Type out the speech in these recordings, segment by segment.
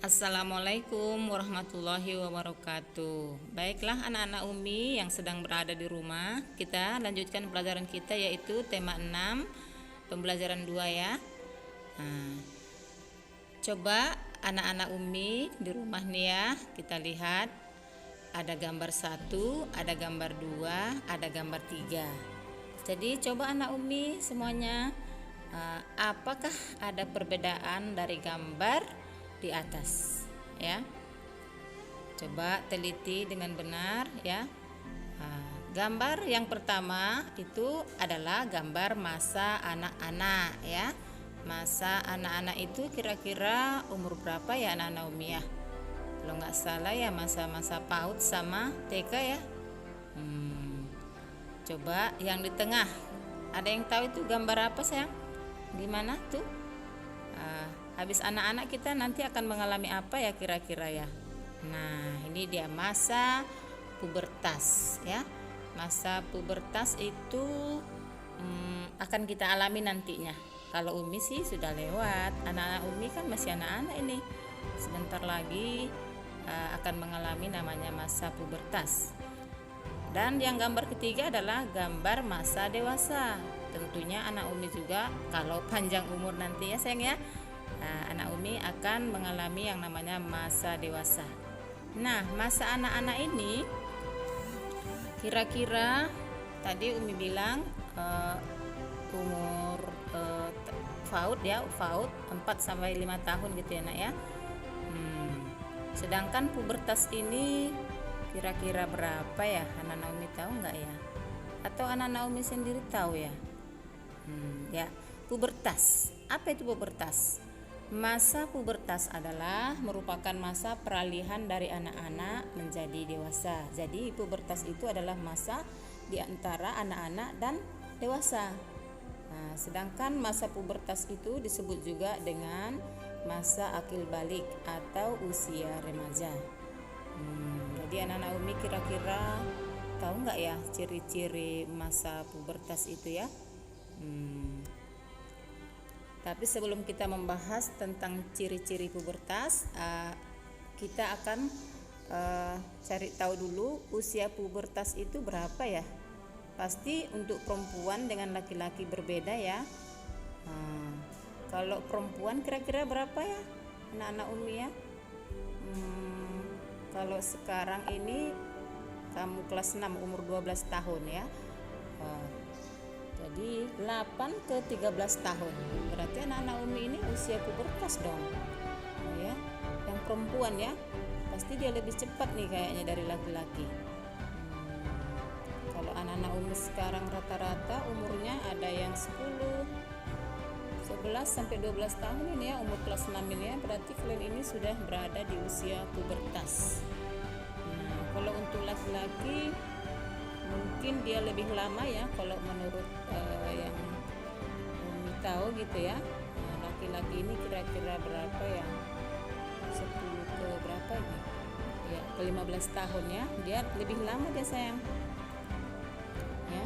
Assalamualaikum warahmatullahi wabarakatuh. Baiklah anak-anak Umi yang sedang berada di rumah, kita lanjutkan pelajaran kita yaitu tema 6, pembelajaran 2 ya. Nah, coba anak-anak Umi di rumah nih ya, kita lihat ada gambar 1, ada gambar 2, ada gambar 3. Jadi coba anak Umi semuanya, apakah ada perbedaan dari gambar di atas ya? Coba teliti dengan benar ya. Gambar yang pertama itu adalah gambar masa anak-anak ya. Masa anak-anak itu kira-kira umur berapa ya anak-anak Umi ya? Kalau nggak salah ya masa-masa PAUD sama TK ya. Coba yang di tengah, ada yang tahu itu gambar apa sayang? Gimana tuh? Habis anak-anak kita nanti akan mengalami apa ya kira-kira ya? Nah, ini dia masa pubertas ya. Masa pubertas itu akan kita alami nantinya. Kalau Umi sih sudah lewat. Anak-anak Umi kan masih anak-anak ini. Sebentar lagi akan mengalami namanya masa pubertas. Dan yang gambar ketiga adalah gambar masa dewasa. Tentunya anak Umi juga kalau panjang umur nanti ya sayang ya. Anak Umi akan mengalami yang namanya masa dewasa. Nah, masa anak-anak ini kira-kira tadi Umi bilang umur PAUD ya, PAUD 4 sampai 5 tahun gitu ya nak ya. Sedangkan pubertas ini kira-kira berapa ya? Anak-anak Umi tahu nggak ya? Atau anak-anak Umi sendiri tahu ya? Ya, pubertas. Apa itu pubertas? Masa pubertas adalah merupakan masa peralihan dari anak-anak menjadi dewasa. Jadi pubertas itu adalah masa di antara anak-anak dan dewasa. Nah, sedangkan masa pubertas itu disebut juga dengan masa akil balik atau usia remaja. Jadi anak-anak Umi kira-kira tahu nggak ya ciri-ciri masa pubertas itu ya? Tapi sebelum kita membahas tentang ciri-ciri pubertas, kita akan cari tahu dulu usia pubertas itu berapa ya. Pasti untuk perempuan dengan laki-laki berbeda ya. Kalau perempuan kira-kira berapa ya anak-anak Umi ya? Kalau sekarang ini kamu kelas 6 umur 12 tahun ya. Jadi 8 ke 13 tahun. Berarti anak-anak Umi ini usia pubertas dong. Ya. Yang perempuan ya, pasti dia lebih cepat nih kayaknya dari laki-laki. Kalau anak-anak Umi sekarang rata-rata umurnya ada yang 10, 11 sampai 12 tahun ini ya, umur kelas 6 ini ya, berarti kalian ini sudah berada di usia pubertas. Nah, kalau untuk laki-laki mungkin dia lebih lama ya kalau menurut yang Umi tahu gitu ya. Laki-laki ini kira-kira berapa ya, 10 ke berapa ini ya, ke 15 tahun ya, dia lebih lama dia sayang ya.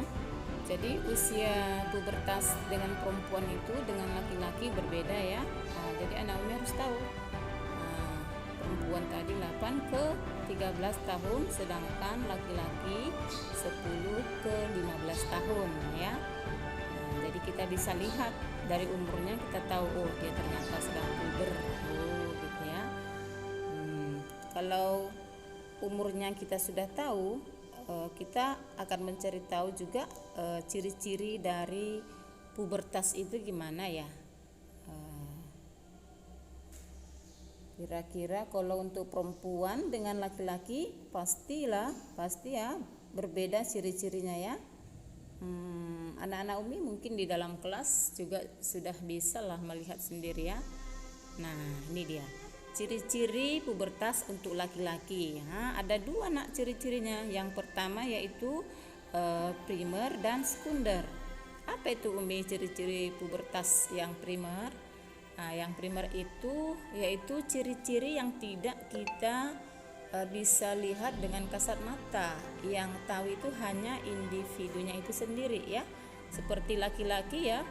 Jadi usia pubertas dengan perempuan itu dengan laki-laki berbeda ya. Jadi anak Umi harus tahu perempuan tadi 8 ke 13 tahun, sedangkan laki-laki 10 ke 15 tahun ya. Jadi kita bisa lihat dari umurnya, kita tahu oh dia ternyata sedang puber gitu ya. Kalau umurnya kita sudah tahu, kita akan mencari tahu juga ciri-ciri dari pubertas itu gimana ya. Kira-kira kalau untuk perempuan dengan laki-laki pasti ya berbeda ciri-cirinya ya. Anak-anak Umi mungkin di dalam kelas juga sudah bisa lah melihat sendiri ya. Nah, ini dia ciri-ciri pubertas untuk laki-laki ya. Ada dua nak ciri-cirinya. Yang pertama yaitu primer dan sekunder. Apa itu Umi ciri-ciri pubertas yang primer? Nah, yang primer itu yaitu ciri-ciri yang tidak kita bisa lihat dengan kasat mata. Yang tahu itu hanya individunya itu sendiri ya. seperti laki-laki ya,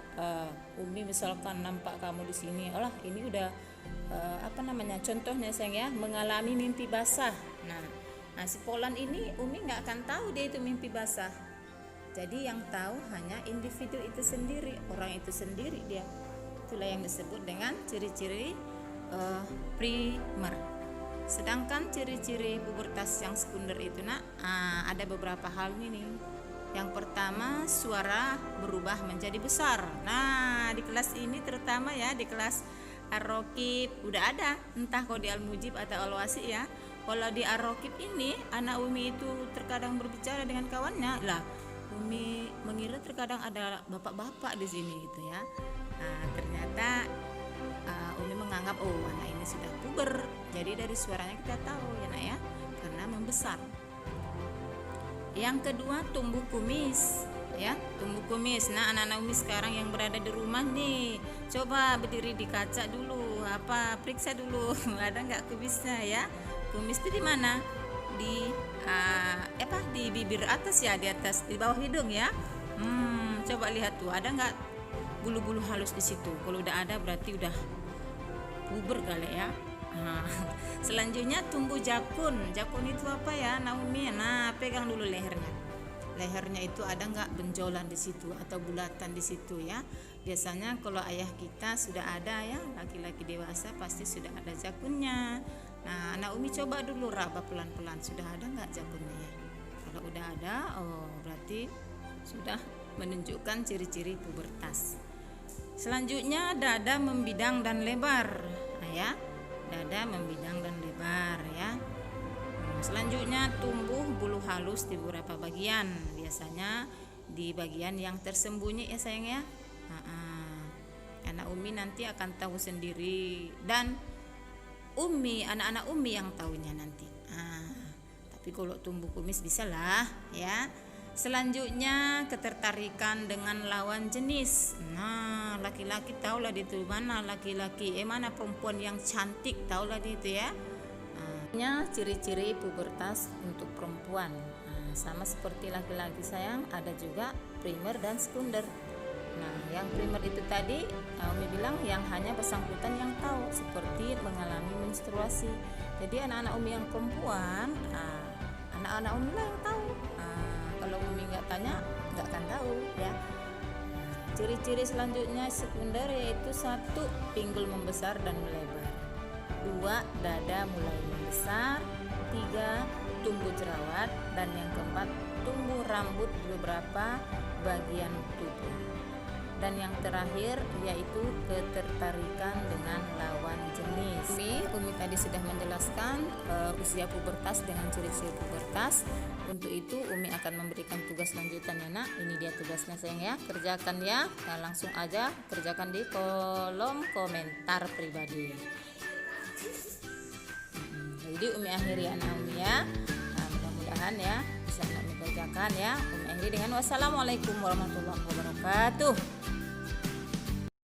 Umi misalkan nampak kamu di sini, olah ini udah contohnya sayang ya, mengalami mimpi basah. Nah si Polan ini Umi nggak akan tahu dia itu mimpi basah. Jadi yang tahu hanya individu itu sendiri, orang itu sendiri dia. Itulah yang disebut dengan ciri-ciri primer. Sedangkan ciri-ciri pubertas yang sekunder itu ada beberapa hal ini. Yang pertama, suara berubah menjadi besar. Nah di kelas ini terutama ya, di kelas Ar-Raqib udah ada, entah kau di Al-Mujib atau Al-Wasi ya. Kalau di Ar-Raqib ini anak Umi itu terkadang berbicara dengan kawannya lah, Umi mengira terkadang ada bapak-bapak di sini gitu ya. Nah, ternyata Umi menganggap anak ini sudah puber. Jadi dari suaranya kita tahu ya nak ya, karena membesar. Yang kedua, tumbuh kumis ya, tumbuh kumis. Nah anak-anak Umi sekarang yang berada di rumah nih, coba berdiri di kaca dulu, periksa dulu ada nggak kumisnya ya. Kumis itu di mana? Di di bibir atas ya, di atas, di bawah hidung ya. Coba lihat tuh, ada nggak bulu-bulu halus di situ? Kalau udah ada berarti udah puber kali ya. Selanjutnya tumbuh jakun. Jakun itu apa ya Naomi? Nah pegang dulu lehernya. Lehernya itu ada nggak benjolan di situ atau bulatan di situ ya? Biasanya kalau ayah kita sudah ada ya, laki-laki dewasa pasti sudah ada jakunnya. Nah anak Umi coba dulu raba pelan-pelan, sudah ada nggak jakunnya ya? Kalau udah ada, berarti sudah menunjukkan ciri-ciri pubertas. Selanjutnya dada membidang dan lebar. Nah ya, dada membidang dan lebar ya. Selanjutnya tumbuh bulu halus di beberapa bagian, biasanya di bagian yang tersembunyi ya sayang ya. Anak Umi nanti akan tahu sendiri, dan anak-anak Umi yang tahunya nanti. Tapi kalau tumbuh kumis bisa lah ya. Selanjutnya ketertarikan dengan lawan jenis. Nah laki-laki tahulah di itu mana laki-laki, mana perempuan yang cantik, tahulah di itu ya. Ciri-ciri pubertas untuk perempuan. Sama seperti laki-laki sayang, ada juga primer dan sekunder. Nah yang primer itu tadi Umi bilang yang hanya bersangkutan yang tahu, seperti mengalami menstruasi. Jadi anak-anak Umi yang perempuan, anak-anak Umi lah yang tahu. Kalau Umi nggak tanya, nggak akan tahu ya. Ciri-ciri selanjutnya sekunder yaitu 1. Pinggul membesar dan melebar. 2. Dada mulai membesar. 3. Tumbuh jerawat. Dan yang keempat, tumbuh rambut di beberapa bagian tubuh. Dan yang terakhir yaitu ketertarikan dengan lawan jenis. Umi tadi sudah menjelaskan usia pubertas dengan ciri-ciri pubertas. Untuk itu Umi akan memberikan tugas lanjutan ya nak. Ini dia tugasnya sayang ya, kerjakan ya. Langsung aja kerjakan di kolom komentar pribadi. Jadi Umi akhiri anak Umi ya. Mudah-mudahan ya bisa Umi kerjakan ya. Umi akhiri dengan wassalamualaikum warahmatullahi wabarakatuh.